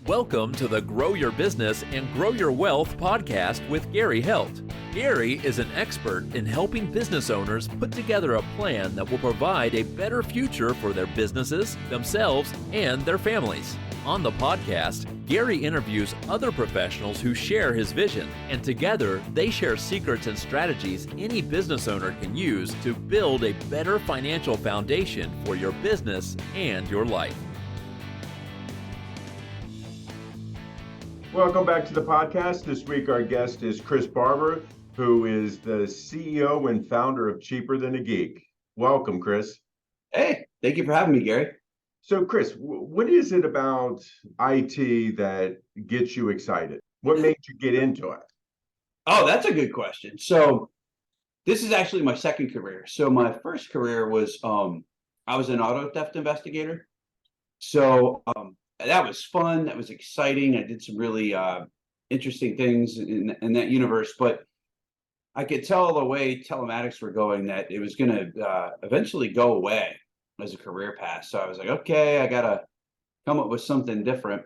Welcome to the Grow Your Business and Grow Your Wealth podcast with Gary Helt. Gary is an expert in helping business owners put together a plan that will provide a better future for their businesses, themselves, and their families. On the podcast, Gary interviews other professionals who share his vision, and together they share secrets and strategies any business owner can use to build a better financial foundation for your business and your life. Welcome back to the podcast. This week our guest is Chris Barber, who is the CEO and founder of Cheaper Than A Geek. Welcome, Chris. Hey, thank you for having me, Gary. So, Chris, what is it about IT that gets you excited? What made you get into it? Oh, that's a good question. So this is actually my second career. So my first career was I was an auto theft investigator. So that was fun. That was exciting. I did some really interesting things in that universe. But I could tell the way telematics were going that it was going to eventually go away as a career path. So I was like, okay, I got to come up with something different.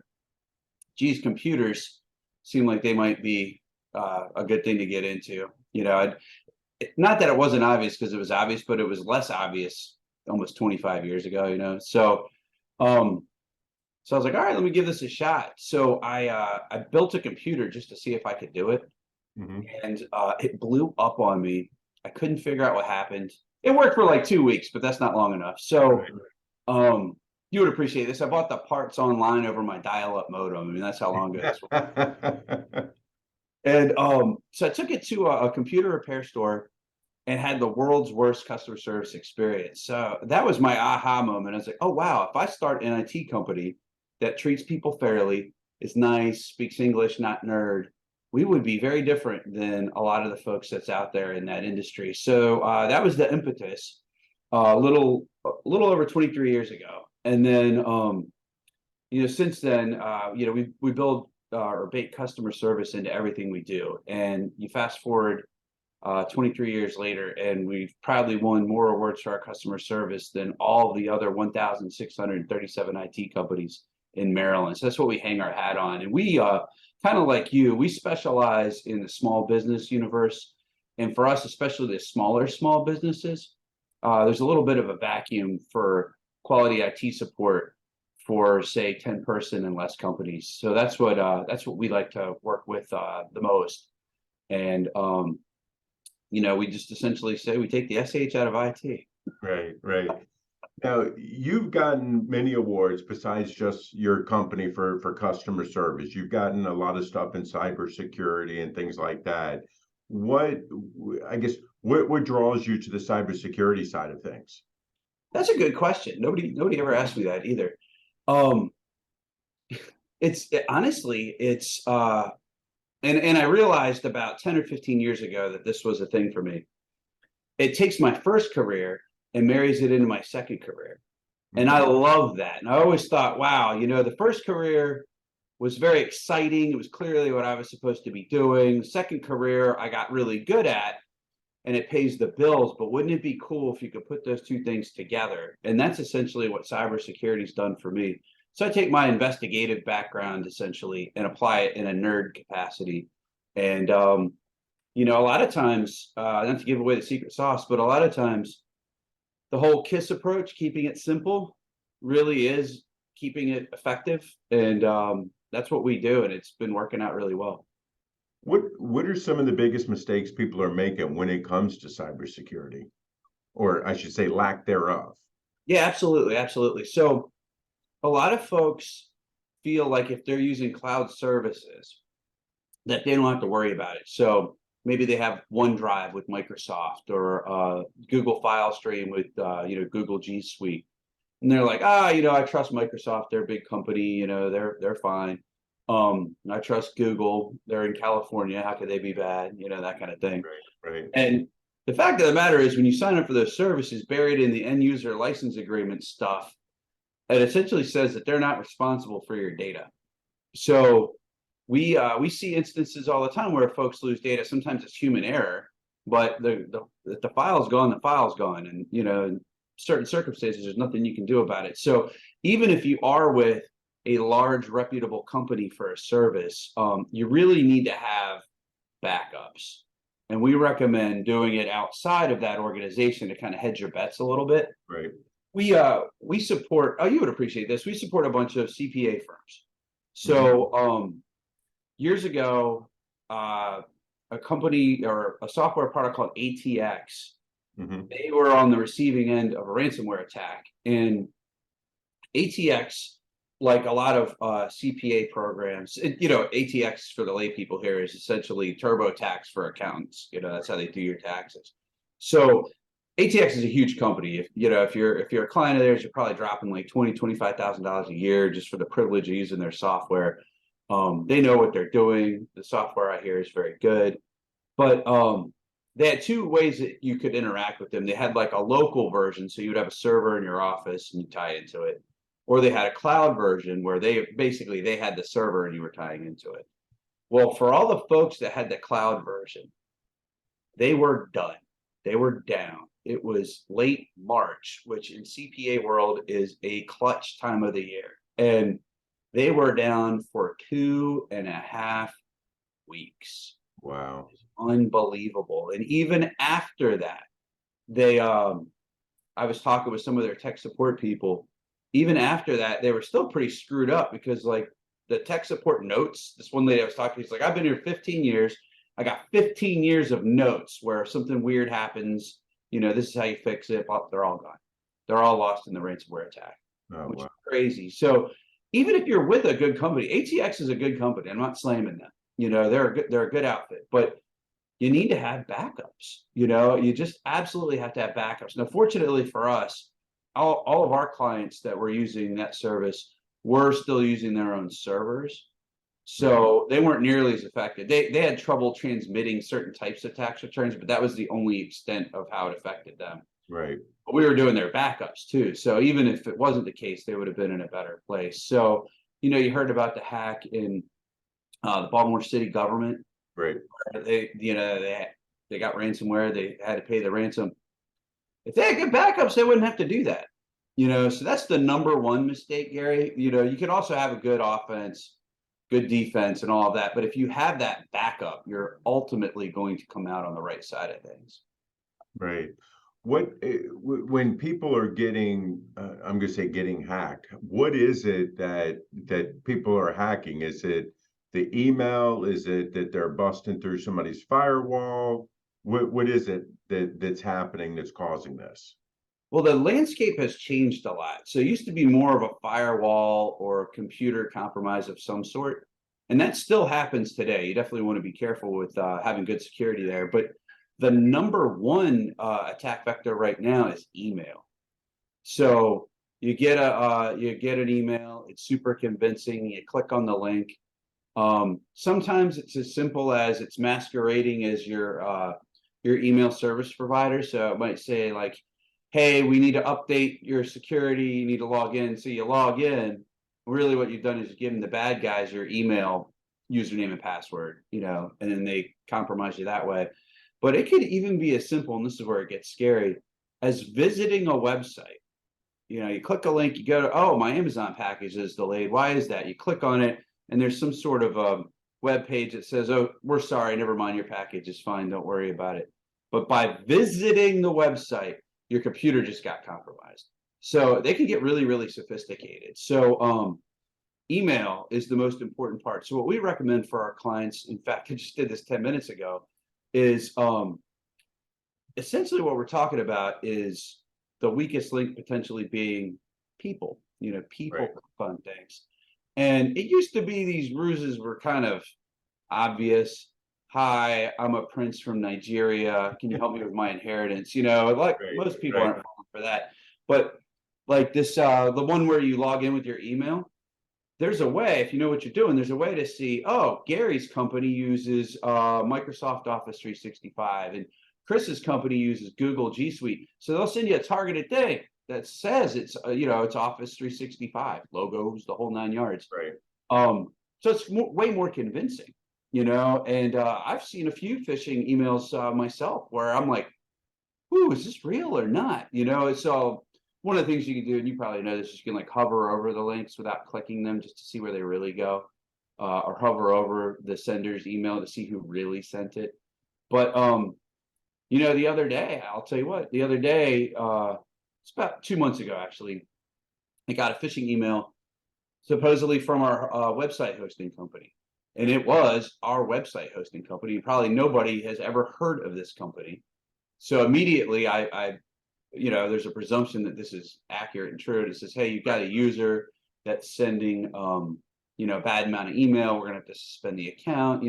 Geez, computers seem like they might be a good thing to get into. You know, not that it wasn't obvious, because it was obvious, but it was less obvious almost 25 years ago, you know. So I was like, all right, let me give this a shot. So I built a computer just to see if I could do it. Mm-hmm. And it blew up on me. I couldn't figure out what happened. It worked for like 2 weeks, but that's not long enough. So you would appreciate this. I bought the parts online over my dial-up modem. I mean, that's how long ago this was. And so I took it to a computer repair store and had the world's worst customer service experience. So that was my aha moment. I was like, oh, wow, if I start an IT company that treats people fairly, is nice, speaks English, not nerd, we would be very different than a lot of the folks that's out there in that industry. So that was the impetus a little over 23 years ago. And then, since then, we build or bake customer service into everything we do. And you fast forward 23 years later, and we've proudly won more awards for our customer service than all the other 1,637 IT companies in Maryland. So that's what we hang our hat on. And we, kind of like you, we specialize in the small business universe. And for us, especially the smaller small businesses, there's a little bit of a vacuum for quality IT support for, say, 10-person and less companies. So that's what we like to work with the most. And we just essentially say we take the SH out of IT. Right. Now, you've gotten many awards besides just your company for customer service. You've gotten a lot of stuff in cybersecurity and things like that. What draws you to the cybersecurity side of things? That's a good question. Nobody ever asked me that either. And I realized about 10 or 15 years ago that this was a thing for me. It takes my first career and marries it into my second career. And I love that. And I always thought, wow, the first career was very exciting. It was clearly what I was supposed to be doing. The second career I got really good at, and it pays the bills. But wouldn't it be cool if you could put those two things together? And that's essentially what cybersecurity's done for me. So I take my investigative background essentially and apply it in a nerd capacity. And, a lot of times, not to give away the secret sauce, but a lot of times the whole KISS approach, keeping it simple, really is keeping it effective. And that's what we do. And it's been working out really well. What are some of the biggest mistakes people are making when it comes to cybersecurity? Or I should say lack thereof? Yeah, absolutely. So a lot of folks feel like if they're using cloud services, that they don't have to worry about it. So maybe they have OneDrive with Microsoft or Google File Stream with Google G Suite, and they're like, I trust Microsoft. They're a big company. They're fine. I trust Google. They're in California. How could they be bad? That kind of thing. Right. And the fact of the matter is, when you sign up for those services, buried in the end user license agreement stuff, it essentially says that they're not responsible for your data. So we see instances all the time where folks lose data. Sometimes it's human error, but the file's gone, and in certain circumstances there's nothing you can do about it. So even if you are with a large reputable company for a service, you really need to have backups. And we recommend doing it outside of that organization to kind of hedge your bets a little bit. Right. We support, oh, you would appreciate this. We support a bunch of CPA firms. So years ago, a company or a software product called ATX, they were on the receiving end of a ransomware attack. And ATX, like a lot of CPA programs, ATX for the lay people here is essentially TurboTax for accountants. That's how they do your taxes. So ATX is a huge company. If you're a client of theirs, you're probably dropping like $20,000-$25,000 a year just for the privilege of using their software. They know what they're doing. The software I hear is very good, but they had two ways that you could interact with them. They had like a local version, so you would have a server in your office and you tie into it, or they had a cloud version where they had the server and you were tying into it. Well, for all the folks that had the cloud version, they were done. They were down. It was late March, which in CPA world is a clutch time of the year. And they were down for 2.5 weeks. Wow. Unbelievable. And even after that, I was talking with some of their tech support people. Even after that, they were still pretty screwed up because like the tech support notes, this one lady I was talking to, she's like, I've been here 15 years. I got 15 years of notes where something weird happens. This is how you fix it. They're all gone. They're all lost in the ransomware attack, which is crazy. So even if you're with a good company, ATX is a good company. I'm not slamming them. They're a good outfit, but you need to have backups. You just absolutely have to have backups. Now, fortunately for us, all of our clients that were using that service were still using their own servers. So they weren't nearly as affected. They had trouble transmitting certain types of tax returns, but that was the only extent of how it affected them. Right. But we were doing their backups too. So even if it wasn't the case, they would have been in a better place. So, you heard about the hack in the Baltimore city government. Right. They got ransomware. They had to pay the ransom. If they had good backups, they wouldn't have to do that. So that's the number one mistake, Gary. You can also have a good offense, good defense, and all of that. But if you have that backup, you're ultimately going to come out on the right side of things. Right. When people are getting, I'm going to say getting hacked, what is it that people are hacking? Is it the email? Is it that they're busting through somebody's firewall? What is it that's happening that's causing this? Well, the landscape has changed a lot. So it used to be more of a firewall or computer compromise of some sort. And that still happens today. You definitely want to be careful with having good security there. But the number one attack vector right now is email. So you get an email. It's super convincing. You click on the link. Sometimes it's as simple as it's masquerading as your email service provider. So it might say like, hey, we need to update your security. You need to log in. So you log in. Really what you've done is you've given the bad guys your email username and password, and then they compromise you that way. But it could even be as simple, and this is where it gets scary, as visiting a website. You click a link, you go to, oh, my Amazon package is delayed. Why is that? You click on it, and there's some sort of web page that says, oh, we're sorry, never mind, your package is fine, don't worry about it. But by visiting the website, your computer just got compromised. So they can get really, really sophisticated. So email is the most important part. So what we recommend for our clients, in fact, I just did this 10 minutes ago, is essentially what we're talking about is the weakest link potentially being people. People Right. fun things. And it used to be these ruses were kind of obvious. Hi, I'm a prince from Nigeria. Can you help me with my inheritance? Like Right, most people right. aren't falling for that. But like this, the one where you log in with your email, there's a way, if you know what you're doing, there's a way to see, oh, Gary's company uses Microsoft Office 365 and Chris's company uses Google G Suite. So they'll send you a targeted thing that says it's Office 365, logos, the whole 9 yards. Right. So it's way more convincing, and I've seen a few phishing emails myself where I'm like, ooh, is this real or not? So one of the things you can do, and you probably know this, is you can like hover over the links without clicking them just to see where they really go, or hover over the sender's email to see who really sent it. But the other day, I'll tell you what, the other day, it's about 2 months ago actually, I got a phishing email supposedly from our website hosting company. And it was our website hosting company. Probably nobody has ever heard of this company. So immediately I there's a presumption that this is accurate and true. It says, hey, you've got a user that's sending, a bad amount of email. We're going to have to suspend the account.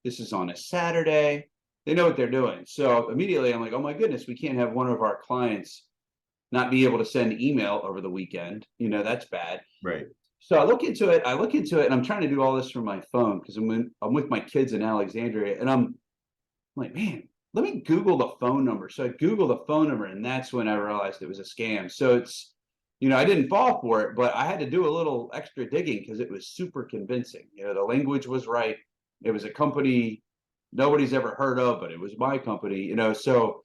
This is on a Saturday. They know what they're doing. So immediately I'm like, oh my goodness, we can't have one of our clients not be able to send email over the weekend. That's bad. Right. So I look into it, and I'm trying to do all this from my phone because I'm with my kids in Alexandria, and I'm like, man, let me Google the phone number. So I Google the phone number, and that's when I realized it was a scam. So it's, I didn't fall for it, but I had to do a little extra digging because it was super convincing. The language was right. It was a company nobody's ever heard of, but it was my company, so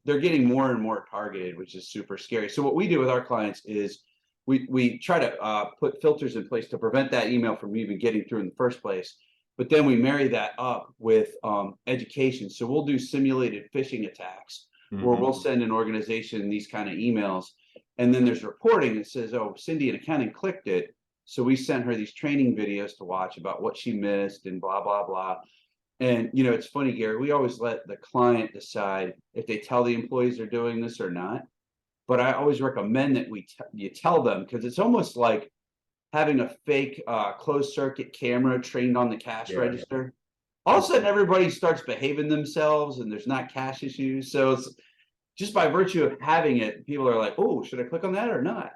they're getting more and more targeted, which is super scary. So what we do with our clients is we try to put filters in place to prevent that email from even getting through in the first place. But then we marry that up with education. So we'll do simulated phishing attacks where we'll send an organization these kind of emails. And then there's reporting that says, oh, Cindy in accounting clicked it. So we sent her these training videos to watch about what she missed and blah, blah, blah. And, it's funny, Gary, we always let the client decide if they tell the employees they're doing this or not. But I always recommend that you tell them, because it's almost like having a fake closed circuit camera trained on the cash register. All of a sudden, everybody starts behaving themselves and there's not cash issues. So it's just by virtue of having it, people are like, oh, should I click on that or not?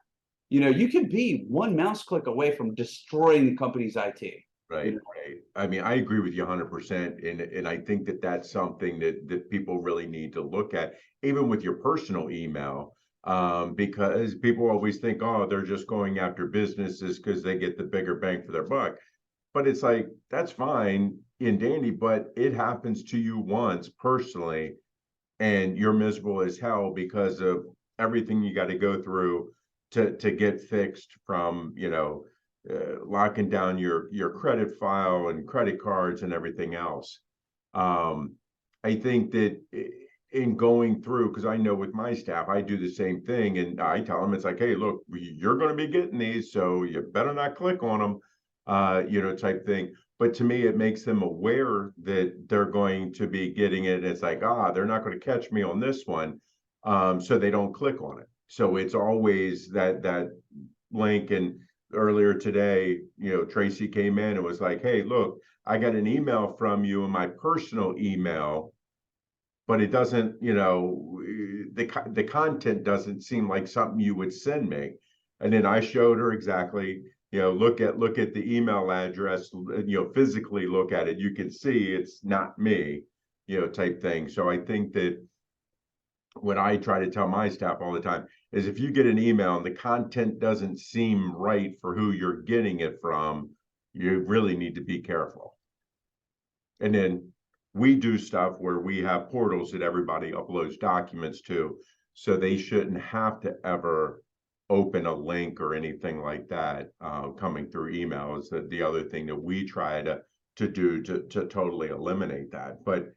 You can be one mouse click away from destroying the company's IT. Right. Right. I mean, I agree with you 100%. And I think that that's something that people really need to look at, even with your personal email, because people always think, oh, they're just going after businesses because they get the bigger bang for their buck. But it's like, that's fine and dandy, but it happens to you once personally, and you're miserable as hell because of everything you got to go through to get fixed, from, locking down your credit file and credit cards and everything else. I think that in going through, because I know with my staff, I do the same thing, and I tell them, it's like, hey, look, you're going to be getting these, so you better not click on them, type thing. But to me, it makes them aware that they're going to be getting it. It's like, they're not going to catch me on this one, so they don't click on it. So it's always that link. And earlier today, Tracy came in and was like, hey, look, I got an email from you in my personal email, but it doesn't, the content doesn't seem like something you would send me. And then I showed her exactly, look at the email address, physically look at it. You can see it's not me, type thing. So I think that what I try to tell my staff all the time is, if you get an email and the content doesn't seem right for who you're getting it from, you really need to be careful. And then we do stuff where we have portals that everybody uploads documents to, so they shouldn't have to ever open a link or anything like that coming through email. Is that the other thing that we try to do to totally eliminate that. But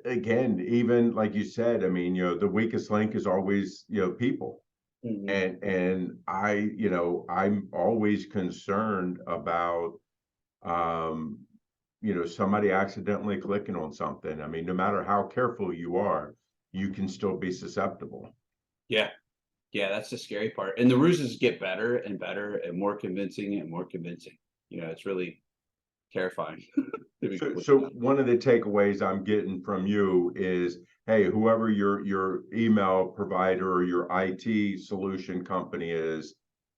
again, even like you said, I mean, the weakest link is always, people. And I'm always concerned about somebody accidentally clicking on something. I mean, no matter how careful you are, you can still be susceptible. Yeah, that's the scary part. And the ruses get better and better and more convincing and more convincing. It's really terrifying. So one of the takeaways I'm getting from you is, hey, whoever your email provider or your IT solution company is,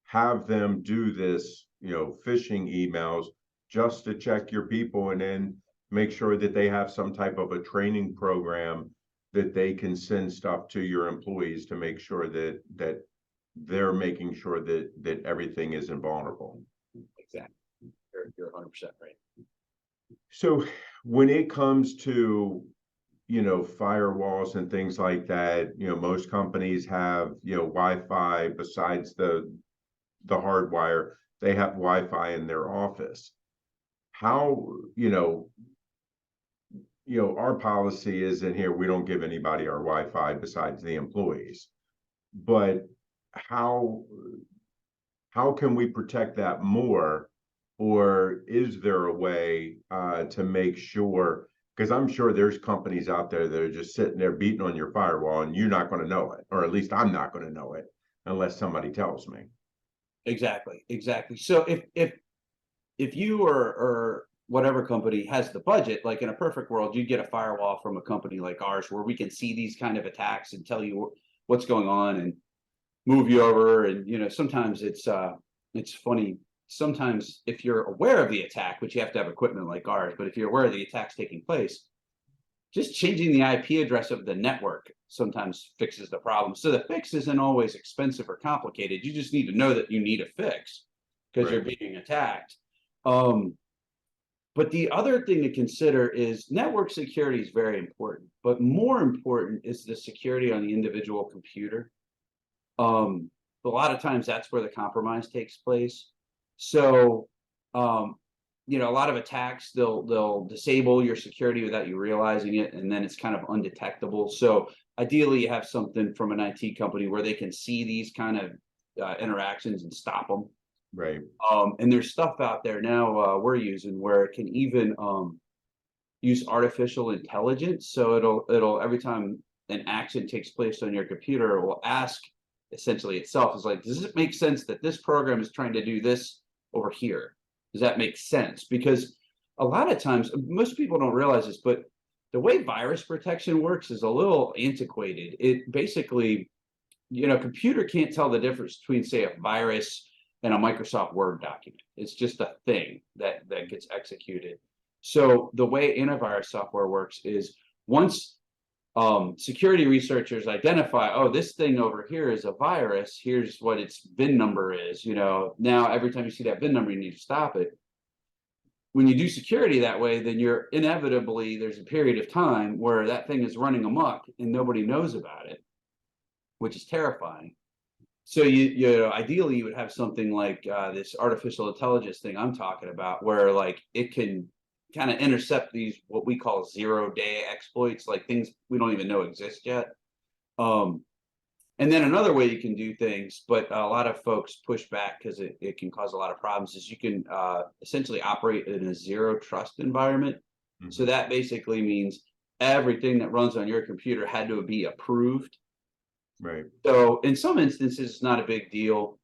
have them do this, phishing emails, just to check your people, and then make sure that they have some type of a training program that they can send stuff to your employees to make sure that they're making sure that everything is invulnerable. Exactly. You're 100% right. So when it comes to, firewalls and things like that, most companies have, Wi-Fi besides the hardwire, they have Wi-Fi in their office. How, our policy is in here, we don't give anybody our Wi-Fi besides the employees. But how can we protect that more? Or is there a way to make sure, because I'm sure there's companies out there that are just sitting there beating on your firewall and you're not going to know it, or at least I'm not going to know it unless somebody tells me. Exactly. So if you or whatever company has the budget, like in a perfect world, you'd get a firewall from a company like ours where we can see these kind of attacks and tell you what's going on and move you over. And sometimes it's funny. Sometimes if you're aware of the attack, which you have to have equipment like ours, but if you're aware of the attack's taking place, just changing the IP address of the network sometimes fixes the problem. So the fix isn't always expensive or complicated. You just need to know that you need a fix because you're being attacked. But the other thing to consider is network security is very important, but more important is the security on the individual computer. A lot of times that's where the compromise takes place. So, a lot of attacks, they'll disable your security without you realizing it, and then it's kind of undetectable. So ideally, you have something from an IT company where they can see these kind of interactions and stop them. Right. And there's stuff out there now we're using where it can even use artificial intelligence. So it'll every time an action takes place on your computer, it will ask essentially itself, is like, does it make sense that this program is trying to do this over here? Does that make sense? Because a lot of times, most people don't realize this, but the way virus protection works is a little antiquated. It basically, computer can't tell the difference between, say, a virus and a Microsoft Word document. It's just a thing that gets executed. So the way antivirus software works is once security researchers identify, oh, this thing over here is a virus, here's what its VIN number is, now every time you see that VIN number, you need to stop it. When you do security that way, then there's a period of time where that thing is running amok and nobody knows about it, which is terrifying. So ideally you would have something like this artificial intelligence thing I'm talking about, where like it can kind of intercept these what we call 0-day exploits, like things we don't even know exist yet. And then another way you can do things, but a lot of folks push back because it can cause a lot of problems, is you can essentially operate in a zero trust environment. Mm-hmm. So that basically means everything that runs on your computer had to be approved. Right. So in some instances, it's not a big deal.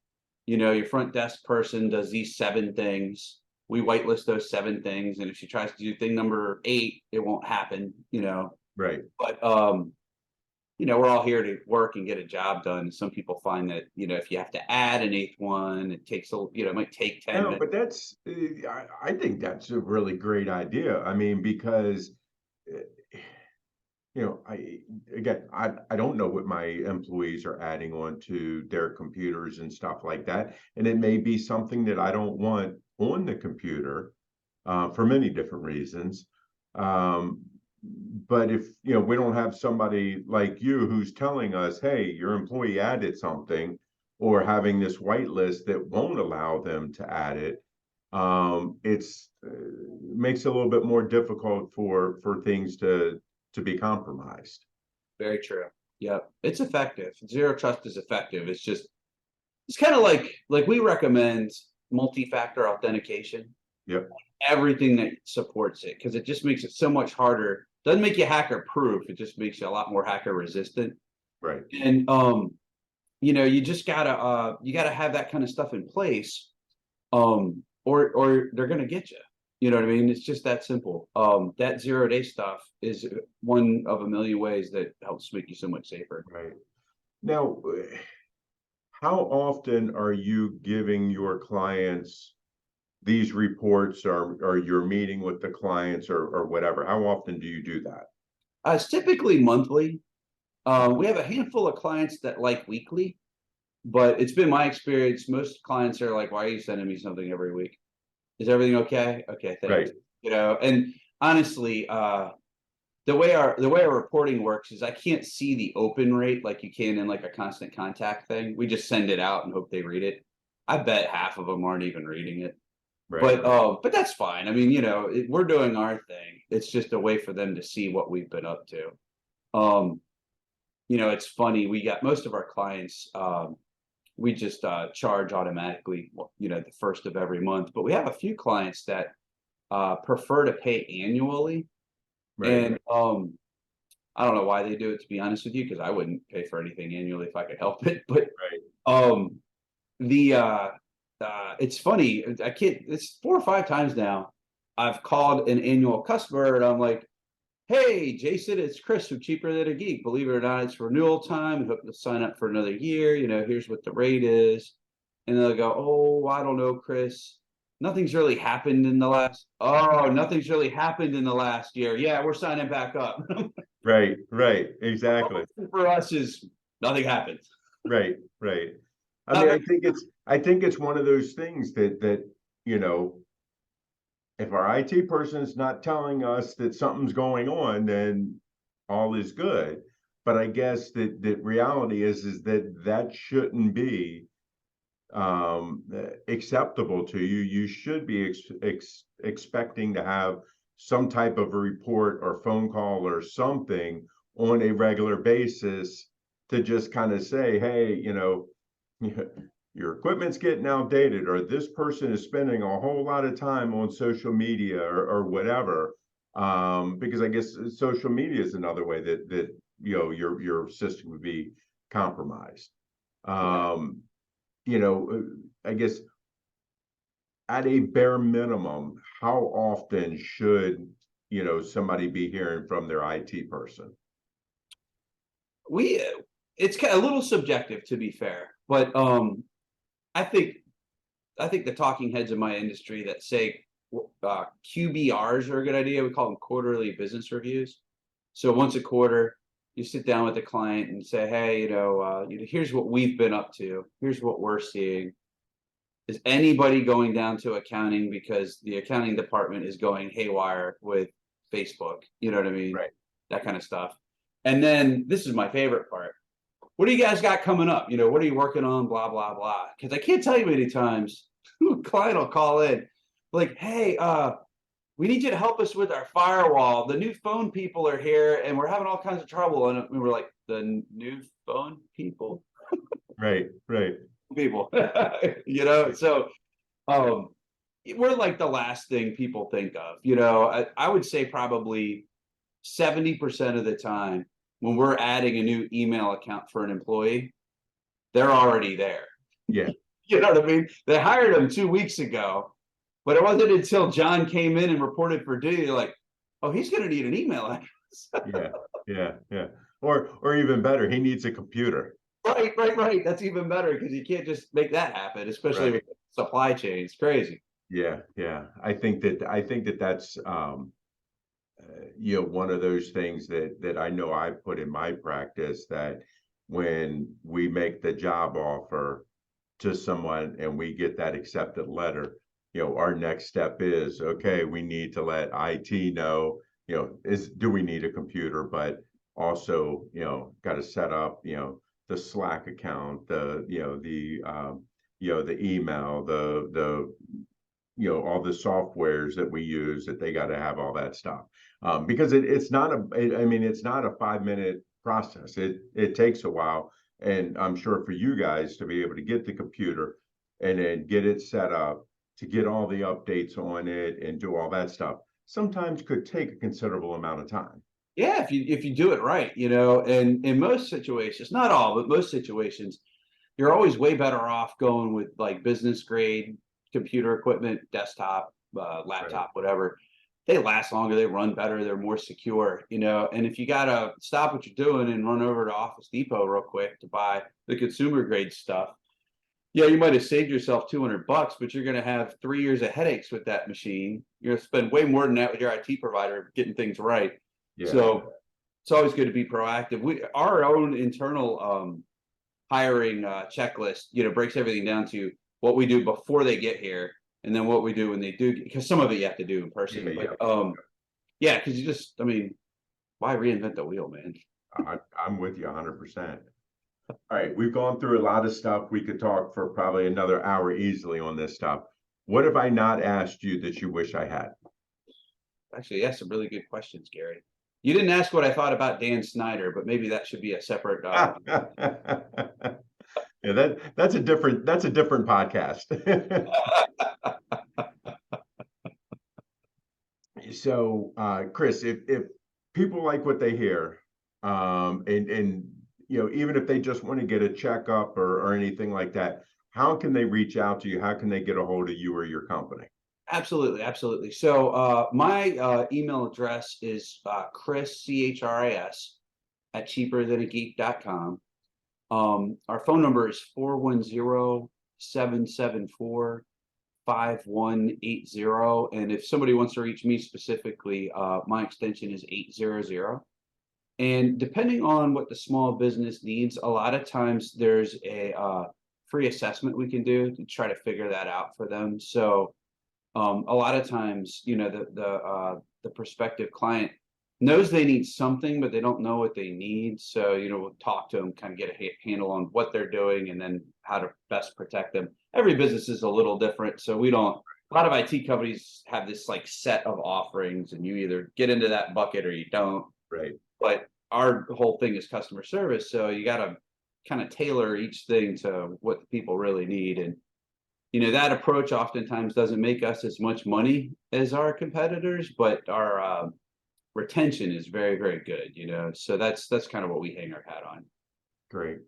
Your front desk person does these 7 things. We whitelist those 7 things. And if she tries to do thing number 8, it won't happen, Right. But, we're all here to work and get a job done. Some people find that, if you have to add an 8th one, it takes it might take 10 minutes. But that's, I think that's a really great idea. I mean, because I don't know what my employees are adding onto their computers and stuff like that. And it may be something that I don't want on the computer for many different reasons. But if, we don't have somebody like you who's telling us, hey, your employee added something, or having this whitelist that won't allow them to add it, it's makes it a little bit more difficult for things to be compromised. Very true. Yeah, it's effective. Zero trust is effective. It's kind of like we recommend multi-factor authentication. Yep. Everything that supports it, because it just makes it so much harder. Doesn't make you hacker proof. It just makes you a lot more hacker resistant. Right. And you just gotta have that kind of stuff in place, or they're gonna get you. You know what I mean? It's just that simple. That 0-day stuff is one of a million ways that helps make you so much safer. Right. Now, how often are you giving your clients these reports, or you're meeting with the clients or whatever? How often do you do that? It's typically monthly. We have a handful of clients that like weekly, but it's been my experience, most clients are like, why are you sending me something every week? Is everything okay? Okay, thanks. Right. And honestly, the way our reporting works is I can't see the open rate like you can in like a constant contact thing. We just send it out and hope they read it. I bet half of them aren't even reading it. Right. But that's fine. I mean, we're doing our thing. It's just a way for them to see what we've been up to. It's funny. We got most of our clients. We just charge automatically, the first of every month. But we have a few clients that prefer to pay annually. Right. And I don't know why they do it, to be honest with you, because I wouldn't pay for anything annually if I could help it. But it's funny. It's 4 or 5 times now I've called an annual customer and I'm like, hey, Jason, it's Chris from Cheaper Than A Geek. Believe it or not, it's renewal time. We hope to sign up for another year. Here's what the rate is. And they'll go, oh, I don't know, Chris. Nothing's really happened in the last year. Yeah, we're signing back up. Right. Exactly. For us is nothing happens. Right. I mean, I think it's one of those things that if our IT person is not telling us that something's going on, then all is good. But I guess that reality is that shouldn't be acceptable to you. You should be expecting to have some type of a report or phone call or something on a regular basis to just kind of say, hey, your equipment's getting outdated, or this person is spending a whole lot of time on social media or whatever. Because I guess social media is another way that your system would be compromised. I guess at a bare minimum, how often should somebody be hearing from their IT person? It's kind of a little subjective, to be fair, but I think the talking heads in my industry that say QBRs are a good idea. We call them quarterly business reviews. So once a quarter, you sit down with the client and say, hey, here's what we've been up to. Here's what we're seeing. Is anybody going down to accounting because the accounting department is going haywire with Facebook? You know what I mean? Right. That kind of stuff. And then this is my favorite part. What do you guys got coming up? What are you working on? Blah, blah, blah. Because I can't tell you many times a client will call in like, hey, we need you to help us with our firewall. The new phone people are here and we're having all kinds of trouble. And we were like, the new phone people? Right. People, so we're like the last thing people think of. I would say probably 70% of the time when we're adding a new email account for an employee, they're already there. Yeah. You know what I mean? They hired them 2 weeks ago, but it wasn't until John came in and reported for duty, like, oh, he's going to need an email address. Yeah. Or even better, he needs a computer. Right. That's even better because you can't just make that happen, especially with supply chain. It's crazy. Yeah. I think that's one of those things that I know I put in my practice, that when we make the job offer to someone and we get that accepted letter, our next step is, okay, we need to let IT know, do we need a computer, but also, got to set up, the Slack account, the email, the all the softwares that we use, that they got to have all that stuff. Because it's not a 5-minute process. It takes a while. And I'm sure for you guys to be able to get the computer and then get it set up, to get all the updates on it and do all that stuff, sometimes could take a considerable amount of time. Yeah, if you do it right, and in most situations, not all, but most situations, you're always way better off going with like business grade computer equipment, desktop, laptop, whatever. They last longer, they run better, they're more secure, and if you gotta stop what you're doing and run over to Office Depot real quick to buy the consumer grade stuff, yeah, you might have saved yourself $200, but you're going to have 3 years of headaches with that machine. You're going to spend way more than that with your IT provider getting things right. Yeah. So it's always good to be proactive. Our own internal hiring checklist, breaks everything down to what we do before they get here, and then what we do when they do, because some of it you have to do in person. Because why reinvent the wheel, man? I'm with you 100%. All right, we've gone through a lot of stuff. We could talk for probably another hour easily on this stuff. What have I not asked you that you wish I had? Actually, yes, some really good questions, Gary. You didn't ask what I thought about Dan Snyder, but maybe that should be a separate. Yeah, that's a different podcast. So, Chris, if people like what they hear, and even if they just want to get a checkup or anything like that, how can they reach out to you? How can they get a hold of you or your company? Absolutely, absolutely. So my email address is Chris, CHRIS, at cheaperthanageek.com. Our phone number is 410-774-5180. And if somebody wants to reach me specifically, my extension is 800. And depending on what the small business needs, a lot of times there's a free assessment we can do to try to figure that out for them. So a lot of times, the prospective client knows they need something, but they don't know what they need. So, we'll talk to them, kind of get a handle on what they're doing and then how to best protect them. Every business is a little different. So a lot of IT companies have this like set of offerings and you either get into that bucket or you don't. Right. But our whole thing is customer service. So you got to kind of tailor each thing to what the people really need. And, that approach oftentimes doesn't make us as much money as our competitors, but our retention is very, very good, so that's kind of what we hang our hat on. Great.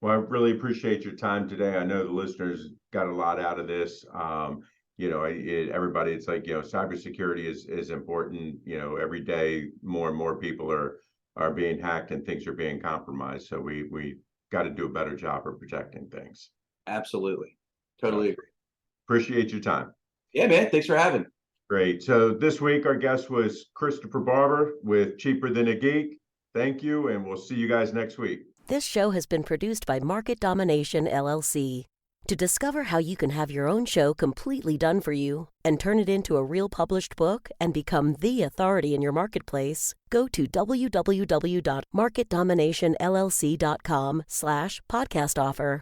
Well, I really appreciate your time today. I know the listeners got a lot out of this. Everybody, it's like, cybersecurity is important. Every day more and more people are being hacked and things are being compromised. So we got to do a better job of protecting things. Absolutely. Totally agree. Appreciate your time. Yeah, man. Thanks for having me. Great. So this week, our guest was Christopher Barber with Cheaper Than a Geek. Thank you, and we'll see you guys next week. This show has been produced by Market Domination, LLC. To discover how you can have your own show completely done for you and turn it into a real published book and become the authority in your marketplace, go to www.marketdominationllc.com/podcast offer.